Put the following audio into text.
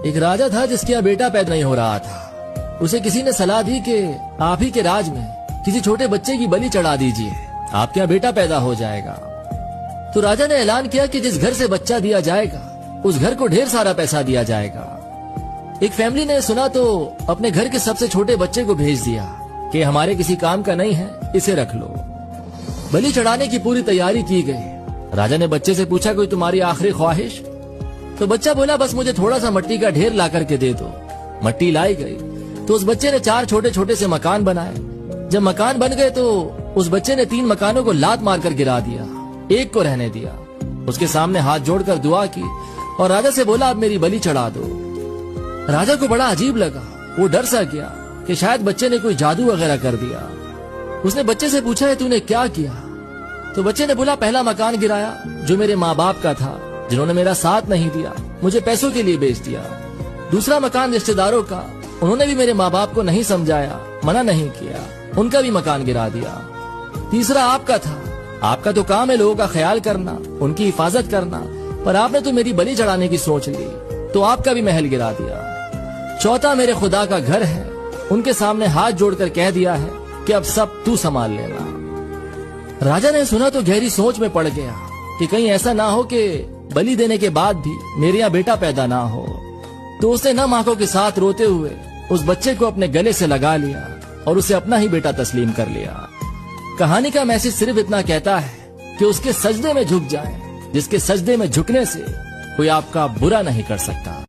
एक राजा था जिसके यहाँ बेटा पैदा नहीं हो रहा था। उसे किसी ने सलाह दी कि आप ही के राज में किसी छोटे बच्चे की बलि चढ़ा दीजिए, आपके यहाँ बेटा पैदा हो जाएगा। तो राजा ने ऐलान किया कि जिस घर से बच्चा दिया जाएगा उस घर को ढेर सारा पैसा दिया जाएगा। एक फैमिली ने सुना तो अपने घर के सबसे छोटे बच्चे को भेज दिया कि हमारे किसी काम का नहीं है, इसे रख लो। बलि चढ़ाने की पूरी तैयारी की गई। राजा ने बच्चे से पूछा, कोई तुम्हारी आखिरी ख्वाहिश? तो बच्चा बोला, बस मुझे थोड़ा सा मिट्टी का ढेर ला करके दे दो। मिट्टी लाई गई तो उस बच्चे ने 4 छोटे छोटे से मकान बनाए। जब मकान बन गए तो उस बच्चे ने 3 मकानों को लात मारकर गिरा दिया, एक को रहने दिया। उसके सामने हाथ जोड़कर दुआ की और राजा से बोला, अब मेरी बलि चढ़ा दो। राजा को बड़ा अजीब लगा, वो डर सा गया कि शायद बच्चे ने कोई जादू वगैरह कर दिया। उसने बच्चे से पूछा, है तूने क्या किया? तो बच्चे ने बोला, पहला मकान गिराया जो मेरे माँ बाप का था, जिन्होंने मेरा साथ नहीं दिया, मुझे पैसों के लिए बेच दिया। दूसरा मकान रिश्तेदारों का, उन्होंने भी मेरे माँ बाप को नहीं समझाया, मना नहीं किया, उनका भी मकान गिरा दिया। तीसरा आपका था, आपका तो काम है लोगों का ख्याल करना, उनकी हिफाजत करना, पर आपने तो मेरी बलि चढ़ाने की सोच ली तो आपका भी महल गिरा दिया। चौथा मेरे खुदा का घर है, उनके सामने हाथ जोड़कर कह दिया है कि अब सब तू संभाल लेना। राजा ने सुना तो गहरी सोच में पड़ गया कि कहीं ऐसा ना हो कि बलि देने के बाद भी मेरे यहाँ बेटा पैदा ना हो। तो उसने नम आंखों के साथ रोते हुए उस बच्चे को अपने गले से लगा लिया और उसे अपना ही बेटा तस्लीम कर लिया। कहानी का मैसेज सिर्फ इतना कहता है कि उसके सजदे में झुक जाए, जिसके सजदे में झुकने से कोई आपका बुरा नहीं कर सकता।